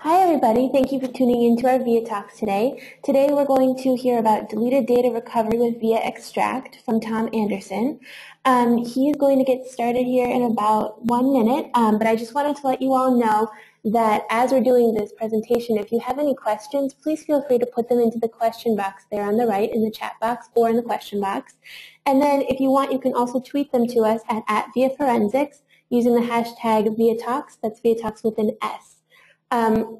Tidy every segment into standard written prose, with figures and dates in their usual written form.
Hi everybody, thank you for tuning in to our viaTalks today. Today we're going to hear about deleted data recovery with viaExtract from Tom Anderson. He's going to get started here in about 1 minute, but I just wanted to let you all know that as we're doing this presentation, if you have any questions, please feel free to put them into the question box there on the right in the chat box or in the question box. And then if you want, you can also tweet them to us at viaForensics using the hashtag viaTalks, that's viaTalks with an S.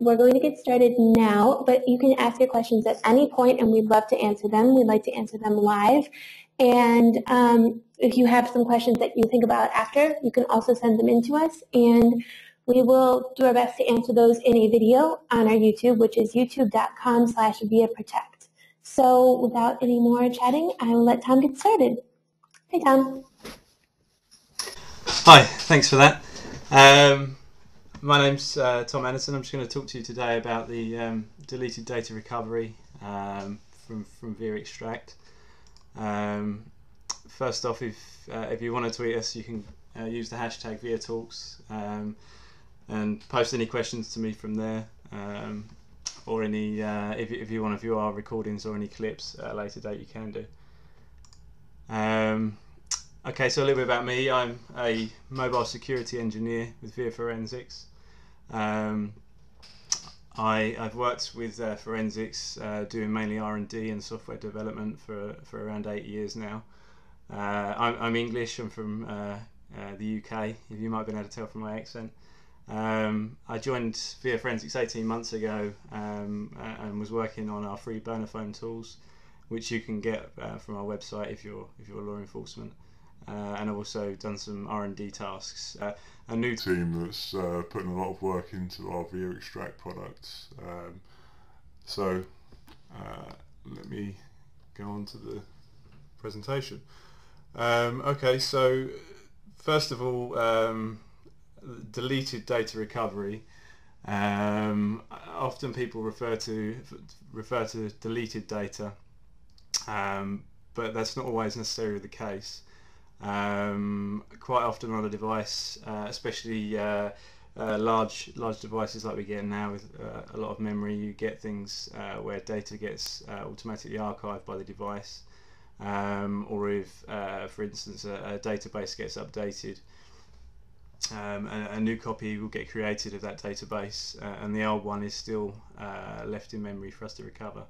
We're going to get started now, but you can ask your questions at any point and we'd love to answer them. We'd like to answer them live. And if you have some questions that you think about after, you can also send them in to us and we will do our best to answer those in a video on our YouTube, which is youtube.com/viaprotect. So without any more chatting, I will let Tom get started. Hey, Tom. Hi, thanks for that. My name's Tom Anderson. I'm just going to talk to you today about the deleted data recovery from viaExtract. First off, if you want to tweet us, you can use the hashtag viaTalks and post any questions to me from there, or any if you want to view our recordings or any clips at a later date, you can do. Okay, so a little bit about me. I'm a mobile security engineer with viaForensics. I've worked with forensics doing mainly R&D and software development for around 8 years now. I'm English. I'm from the UK, if you might have been able to tell from my accent. I joined viaForensics 18 months ago and was working on our free burner phone tools, which you can get from our website if you're law enforcement. And I've also done some R&D tasks. A new team that's putting a lot of work into our viaExtract products. So let me go on to the presentation. Okay, so first of all, deleted data recovery. Often people refer to deleted data, but that's not always necessarily the case. Quite often on a device, especially large devices like we get now with a lot of memory, you get things where data gets automatically archived by the device, or if, for instance, a database gets updated, a new copy will get created of that database, and the old one is still left in memory for us to recover.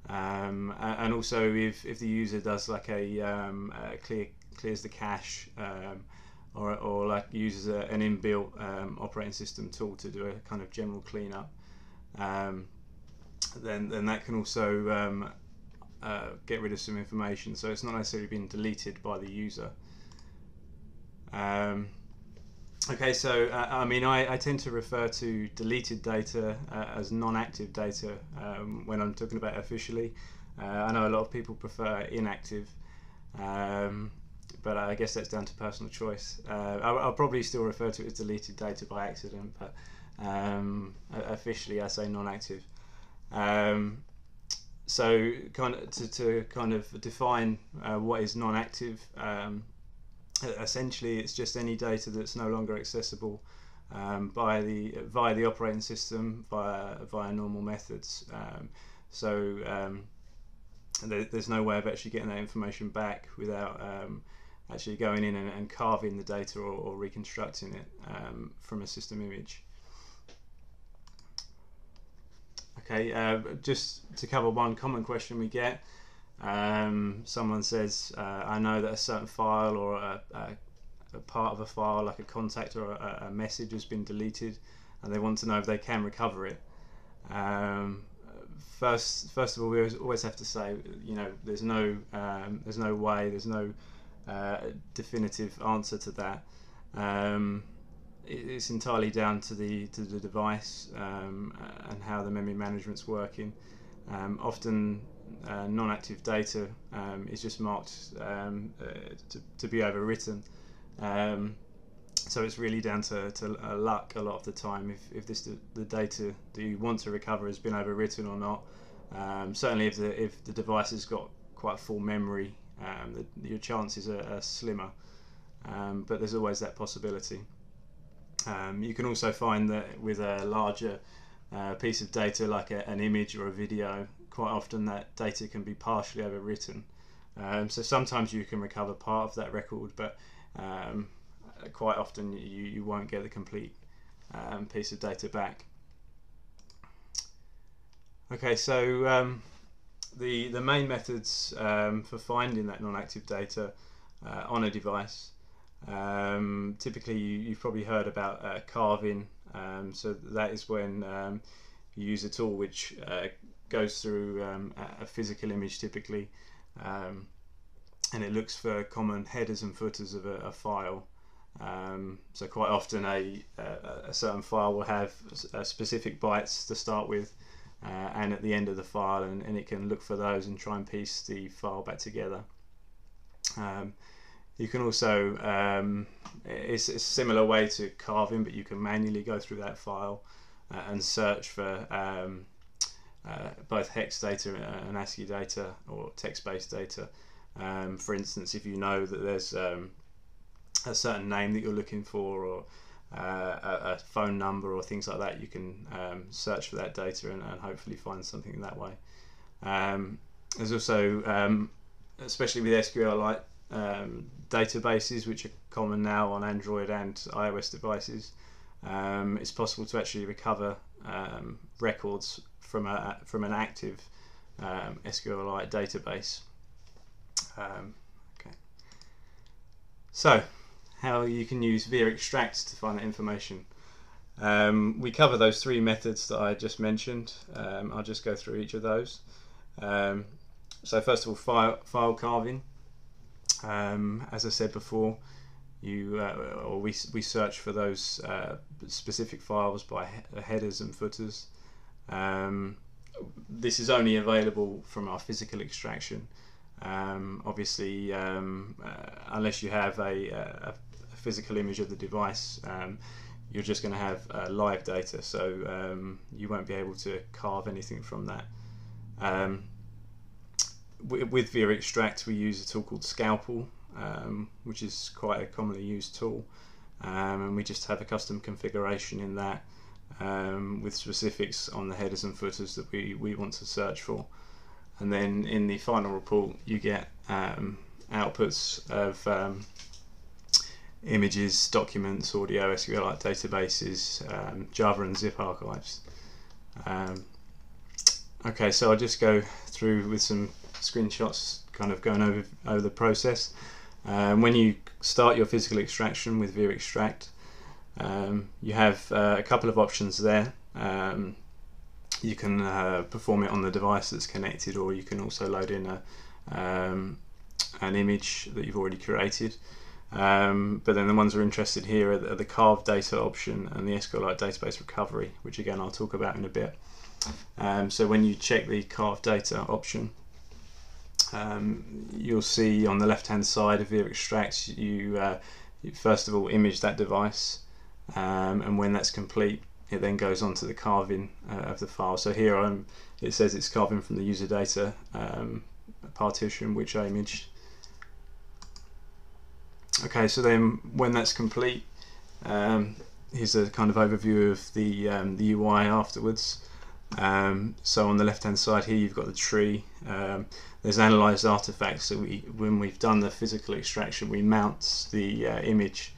And also if the user does like a clears the cache, or like uses an inbuilt operating system tool to do a kind of general cleanup, then that can also get rid of some information, so it's not necessarily been deleted by the user. Okay, so I mean, I tend to refer to deleted data as non-active data when I'm talking about it officially. I know a lot of people prefer inactive, but I guess that's down to personal choice. I'll probably still refer to it as deleted data by accident, but officially I say non-active. So to kind of define what is non-active, essentially it's just any data that's no longer accessible via the operating system via normal methods. There's no way of actually getting that information back without actually going in and carving the data or reconstructing it from a system image. Okay, just to cover one common question we get. Someone says, I know that a certain file or a part of a file, like a contact or a message, has been deleted, and they want to know if they can recover it. First of all, we always have to say, you know, there's no way, there's no definitive answer to that. It's entirely down to the device and how the memory management's working. Often non-active data is just marked to be overwritten, so it's really down to luck a lot of the time if the data that you want to recover has been overwritten or not. Certainly if the device has got quite full memory, your chances are slimmer, but there's always that possibility. You can also find that with a larger piece of data like an image or a video, quite often that data can be partially overwritten. So sometimes you can recover part of that record, but quite often you won't get the complete piece of data back. Okay, so the main methods for finding that non-active data on a device, typically you've probably heard about carving. So that is when you use a tool which goes through a physical image typically, and it looks for common headers and footers of a file. So quite often a certain file will have specific bytes to start with, and at the end of the file, and it can look for those and try and piece the file back together. You can also, it's a similar way to carving, but you can manually go through that file and search for both hex data and ASCII data or text-based data. For instance, if you know that there's a certain name that you're looking for, or a phone number or things like that, you can search for that data and hopefully find something in that way. There's also, especially with SQLite databases, which are common now on Android and iOS devices, it's possible to actually recover records from an active SQLite database. Okay. So, how you can use viaExtract to find that information. We cover those three methods that I just mentioned. I'll just go through each of those. So first of all, file carving. As I said before, we search for those specific files by headers and footers. This is only available from our physical extraction. Obviously, unless you have a physical image of the device, you're just going to have live data, so you won't be able to carve anything from that. With viaExtract, we use a tool called Scalpel, which is quite a commonly used tool, and we just have a custom configuration in that with specifics on the headers and footers that we want to search for. And then in the final report you get outputs of images, documents, audio, SQLite databases, Java and zip archives. Okay, so I'll just go through with some screenshots, kind of going over the process. When you start your physical extraction with viaExtract, you have a couple of options there. You can perform it on the device that's connected, or you can also load in an image that you've already created. But then the ones we're interested here are the carved data option and the SQLite database recovery, which again I'll talk about in a bit. So when you check the carved data option, you'll see on the left hand side of viaExtract you first of all image that device, and when that's complete it then goes on to the carving of the file. So here it says it's carving from the user data partition which I imaged. Okay, so then when that's complete, here's a kind of overview of the UI afterwards. So on the left hand side here you've got the tree. There's analyzed artifacts, so when we've done the physical extraction we mount the image,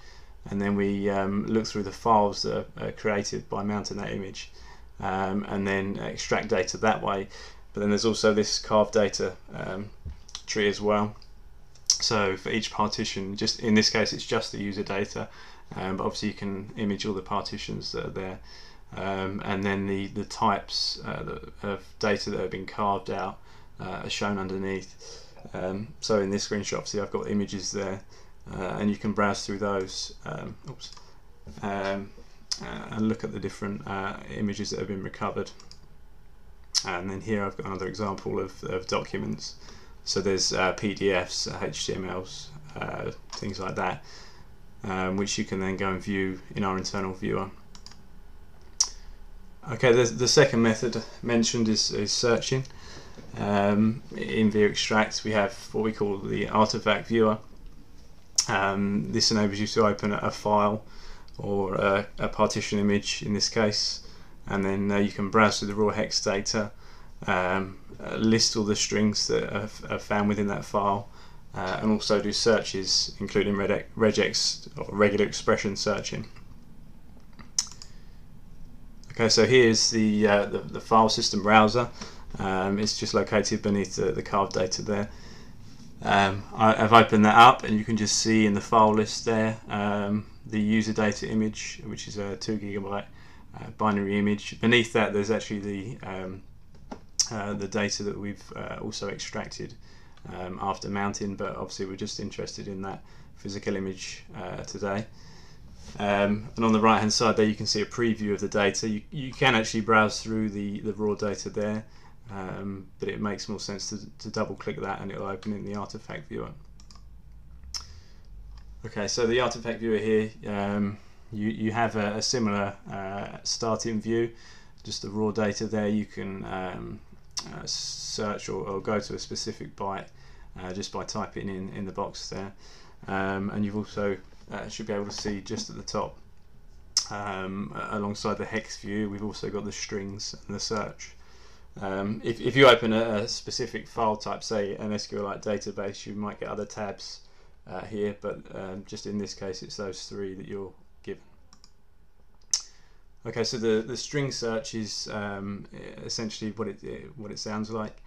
and then we look through the files that are created by mounting that image, and then extract data that way. But then there's also this carved data tree as well. So for each partition, just in this case it's just the user data, but obviously you can image all the partitions that are there, and then the types of data that have been carved out are shown underneath. So in this screenshot obviously I've got images there, and you can browse through those and look at the different images that have been recovered. And then here I've got another example of documents. So there's PDFs, HTMLs, things like that, which you can then go and view in our internal viewer. Okay, the second method mentioned is searching. In viaExtract we have what we call the artifact viewer. This enables you to open a file or a partition image in this case, and then you can browse through the raw hex data, list all the strings that are found within that file, and also do searches, including regex or regular expression searching. Okay, so here's the file system browser. It's just located beneath the carved data there. I've opened that up, and you can just see in the file list there the user data image, which is a 2 GB binary image. Beneath that, there's actually the data that we've also extracted after mounting, but obviously we're just interested in that physical image today. And on the right hand side there, you can see a preview of the data. You can actually browse through the raw data there, but it makes more sense to double click that and it'll open in the artifact viewer. Okay, so the artifact viewer here, you have a similar starting view, just the raw data there. You can search or go to a specific byte just by typing in the box there, and you've also should be able to see just at the top, alongside the hex view, we've also got the strings and the search. If you open a specific file type, say an SQLite database, you might get other tabs here, but just in this case it's those three that you're given. Okay, so the string search is essentially what it sounds like.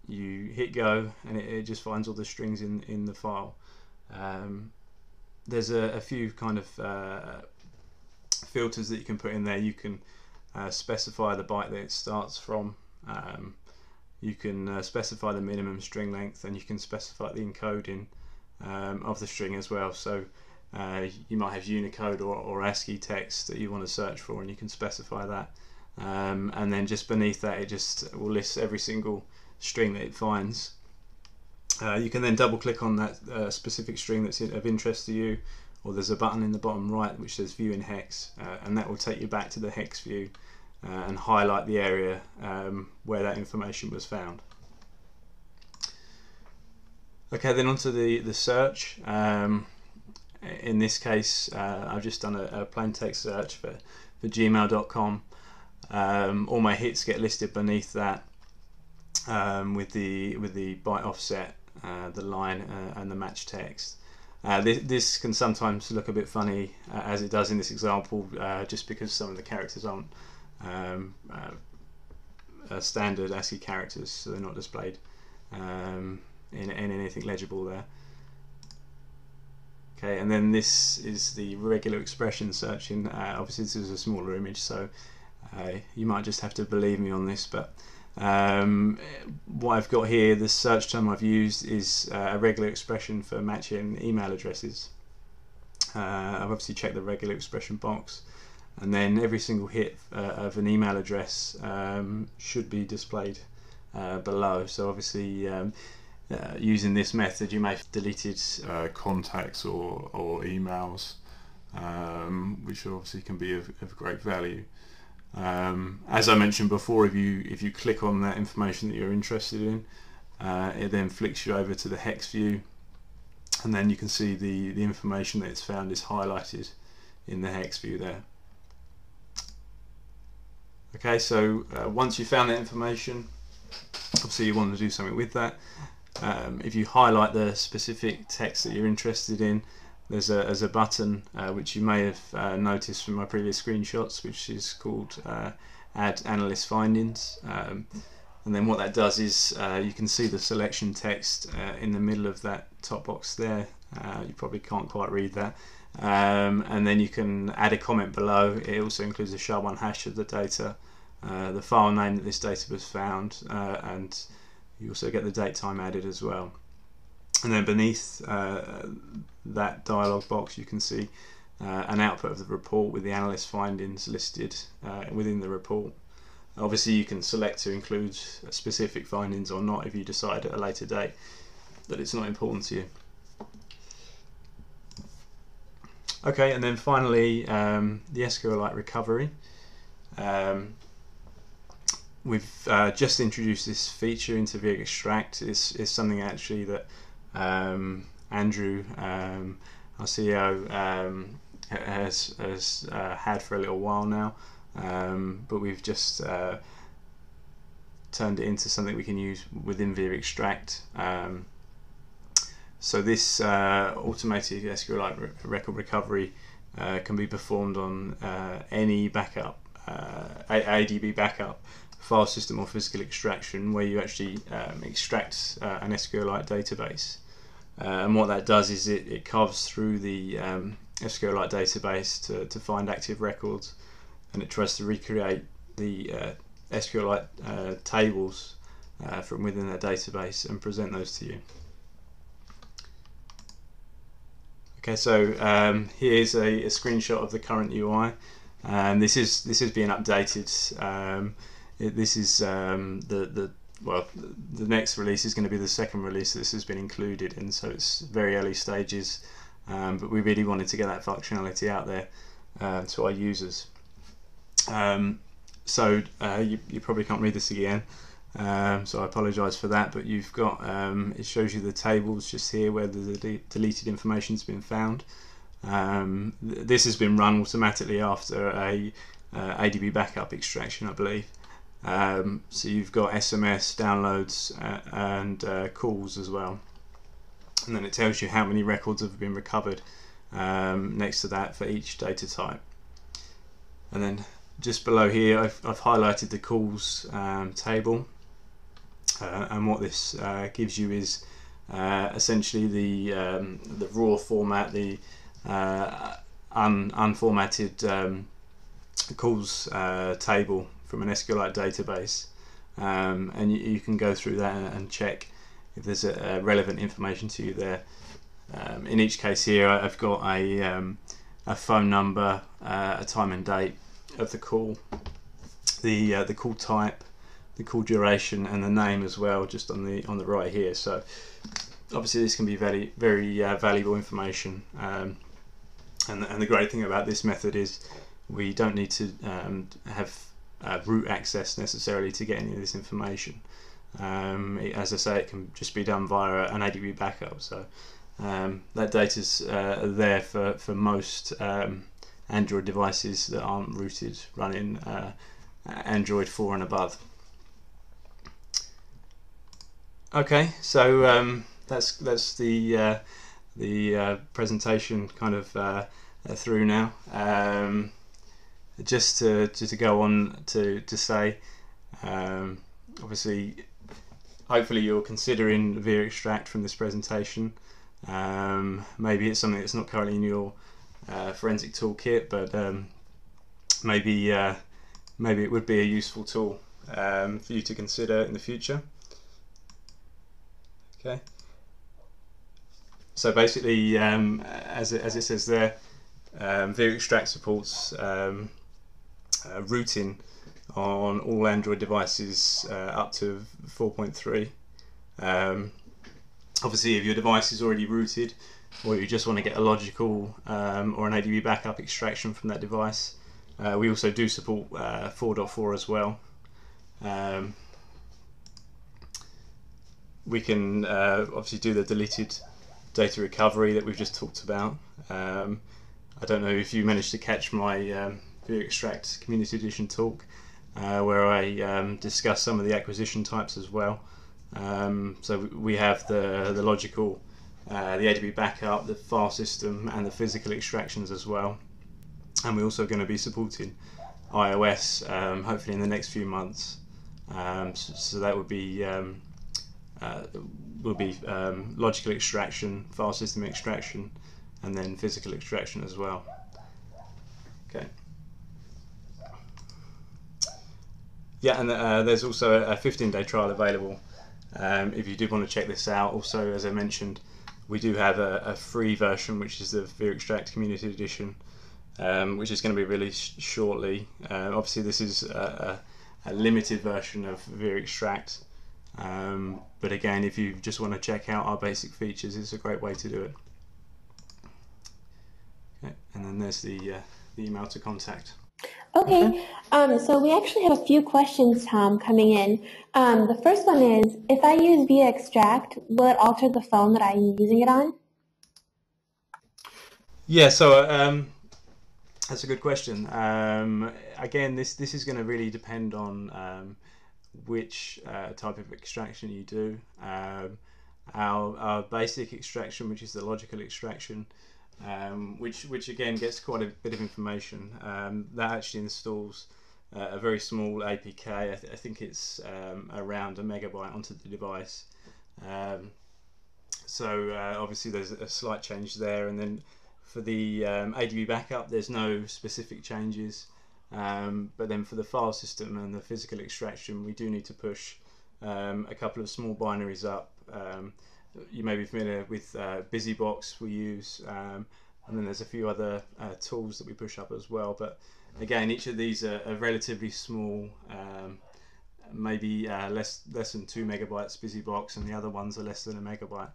You hit go and it just finds all the strings in the file. There's a few kind of filters that you can put in there. You can specify the byte that it starts from. You can specify the minimum string length, and you can specify the encoding of the string as well. So you might have Unicode or ASCII text that you want to search for, and you can specify that. And then just beneath that, it just will list every single string that it finds. You can then double click on that specific string that's of interest to you, or there's a button in the bottom right which says view in hex, and that will take you back to the hex view and highlight the area where that information was found. Okay, then onto the search. In this case, I've just done a plain text search for gmail.com. All my hits get listed beneath that with the byte offset, the line, and the match text. This can sometimes look a bit funny, as it does in this example, just because some of the characters aren't standard ASCII characters, so they're not displayed in anything legible there. Okay, and then this is the regular expression searching. Obviously this is a smaller image, so you might just have to believe me on this, but what I've got here, the search term I've used is a regular expression for matching email addresses. I've obviously checked the regular expression box, and then every single hit of an email address should be displayed below. So obviously using this method, you may have deleted contacts or emails, which obviously can be of great value. As I mentioned before, if you click on that information that you're interested in, it then flicks you over to the hex view, and then you can see the information that it's found is highlighted in the hex view there. Okay, so once you've found that information, obviously you want to do something with that. If you highlight the specific text that you're interested in, there's a button which you may have noticed from my previous screenshots, which is called Add Analyst Findings. And then what that does is you can see the selection text in the middle of that top box there. You probably can't quite read that. And then you can add a comment below. It also includes the SHA-1 hash of the data, the file name that this data was found, and you also get the date time added as well. And then beneath that dialog box, you can see an output of the report with the analyst findings listed within the report. Obviously you can select to include specific findings or not if you decide at a later date that it's not important to you. Okay, and then finally the SQLite recovery. We've just introduced this feature into viaExtract. It's something actually that Andrew, our CEO, has had for a little while now. but we've just turned it into something we can use within viaExtract. So this automated SQLite record recovery can be performed on any backup, ADB backup, file system or physical extraction, where you actually extract an SQLite database. And what that does is it carves through the SQLite database to find active records, and it tries to recreate the SQLite tables from within that database and present those to you. Okay, so here's a screenshot of the current UI. This is being updated. This is the next release is going to be the second release this has been included in, so it's very early stages, but we really wanted to get that functionality out there to our users. So you probably can't read this again, so I apologise for that, but you've got it shows you the tables just here where the deleted information has been found. This has been run automatically after a ADB backup extraction, I believe. So you've got SMS, downloads, and calls as well, and then it tells you how many records have been recovered next to that for each data type. And then just below here I've highlighted the calls table, and what this gives you is essentially the raw format, the unformatted calls table from an SQLite database, and you can go through that and check if there's a relevant information to you there. In each case here I've got a phone number, a time and date of the call, the call type, the call duration, and the name as well, just on the right here. So obviously this can be very valuable information, and the great thing about this method is we don't need to have root access necessarily to get any of this information. As I say, it can just be done via an ADB backup, so that data's there for most Android devices that aren't rooted, running Android 4 and above. Okay, so that's the presentation kind of through now. Just to go on to say, obviously, hopefully you're considering viaExtract from this presentation. Maybe it's something that's not currently in your forensic toolkit, but maybe it would be a useful tool for you to consider in the future. Okay. So basically, as it says there, viaExtract supports routing on all Android devices up to 4.3. Obviously, if your device is already rooted, or you just want to get a logical or an ADB backup extraction from that device, we also do support 4.4 as well. We can obviously do the deleted data recovery that we've just talked about. I don't know if you managed to catch my viaExtract Community Edition talk, where I discuss some of the acquisition types as well. So we have the logical, the ADB backup, the file system, and the physical extractions as well. And we're also going to be supporting iOS, hopefully in the next few months. So that would be logical extraction, file system extraction, and then physical extraction as well. Okay. Yeah, and there's also a 15-day trial available if you did want to check this out. Also, as I mentioned, we do have a free version, which is the viaExtract Community Edition, which is going to be released shortly. Obviously, this is a limited version of viaExtract, but again, if you just want to check out our basic features, it's a great way to do it. Okay, and then there's the email to contact. Okay, so we actually have a few questions, Tom, coming in. The first one is, if I use viaExtract, will it alter the phone that I'm using it on? Yeah, so That's a good question. Again, this is going to really depend on which type of extraction you do. Our basic extraction, which is the logical extraction, which again gets quite a bit of information, that actually installs a very small APK. I think it's around a megabyte onto the device. So obviously there's a slight change there, and then for the ADB backup there's no specific changes, but then for the file system and the physical extraction we do need to push a couple of small binaries up. You may be familiar with BusyBox we use, and then there's a few other tools that we push up as well, but again each of these are relatively small, maybe less than 2 megabytes BusyBox, and the other ones are less than a megabyte.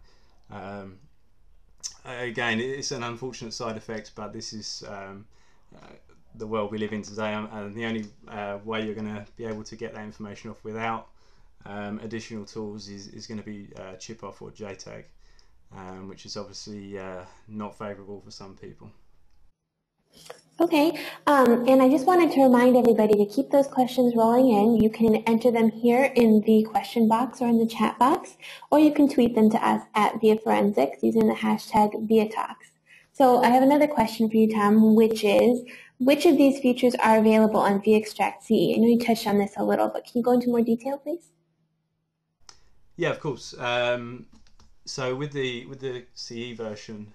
Again, it's an unfortunate side effect, but this is the world we live in today, and the only way you're going to be able to get that information off without additional tools is going to be chip off or JTAG, which is obviously not favourable for some people. Okay, and I just wanted to remind everybody to keep those questions rolling in. You can enter them here in the question box or in the chat box, or you can tweet them to us at viaForensics using the hashtag viaTalks. So I have another question for you, Tom, which is, which of these features are available on viaExtract CE? I know you touched on this a little, but can you go into more detail, please? Yeah, of course. So with the CE version,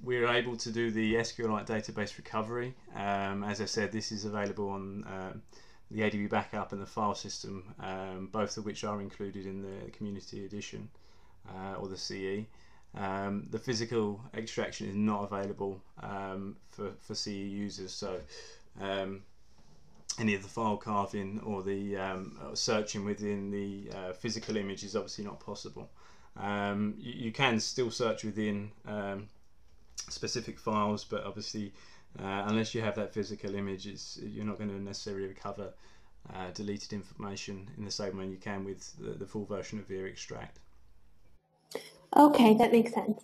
we're able to do the SQLite database recovery. As I said, this is available on the ADB backup and the file system, both of which are included in the community edition or the CE. The physical extraction is not available for CE users, so any of the file carving or the searching within the physical image is obviously not possible. You can still search within specific files, but obviously unless you have that physical image, you're not going to necessarily recover deleted information in the same way you can with the full version of viaExtract. Okay, that makes sense.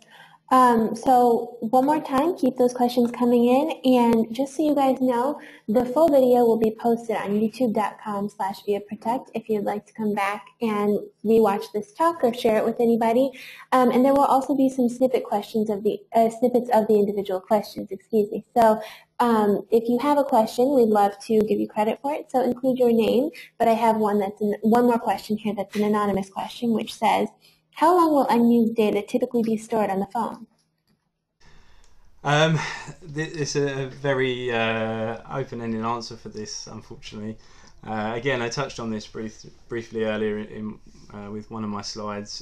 So one more time, keep those questions coming in, and just so you guys know, the full video will be posted on youtube.com/viaprotect if you'd like to come back and rewatch this talk or share it with anybody. And there will also be some snippets of the individual questions, excuse me. So if you have a question, we'd love to give you credit for it, so include your name, but I have one more question here that's an anonymous question, which says, how long will unused data typically be stored on the phone? It's a very open-ended answer for this, unfortunately. Again, I touched on this briefly earlier with one of my slides.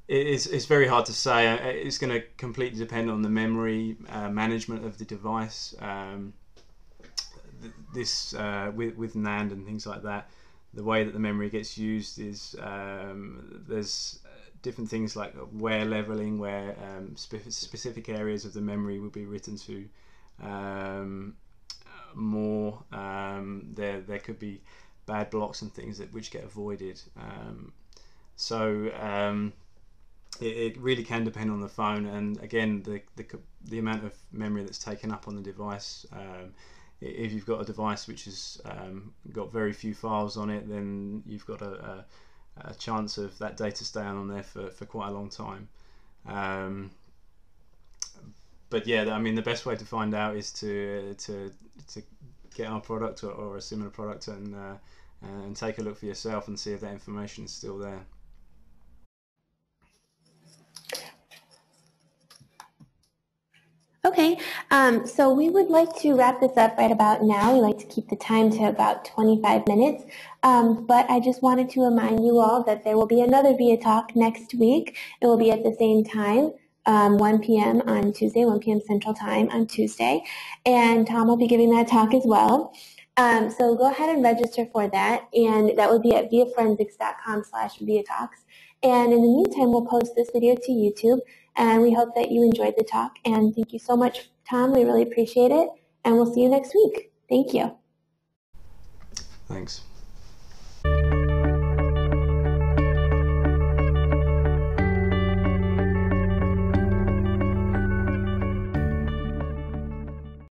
It's very hard to say. It's going to completely depend on the memory management of the device. With NAND and things like that, the way that the memory gets used is there's different things like where leveling, where specific areas of the memory will be written to more. There could be bad blocks and things which get avoided. It really can depend on the phone, and again the amount of memory that's taken up on the device. If you've got a device which has got very few files on it, then you've got a chance of that data staying on there for quite a long time. But yeah, I mean, the best way to find out is to get our product or a similar product and take a look for yourself and see if that information is still there. Okay, so we would like to wrap this up right about now. We like to keep the time to about 25 minutes, but I just wanted to remind you all that there will be another viaTalk next week. It will be at the same time, 1 p.m. on Tuesday, 1 p.m. Central Time on Tuesday, and Tom will be giving that talk as well. So go ahead and register for that, and that would be at viaforensics.com/viaTalks. And in the meantime, we'll post this video to YouTube, and we hope that you enjoyed the talk. And thank you so much, Tom. We really appreciate it, and we'll see you next week. Thank you. Thanks.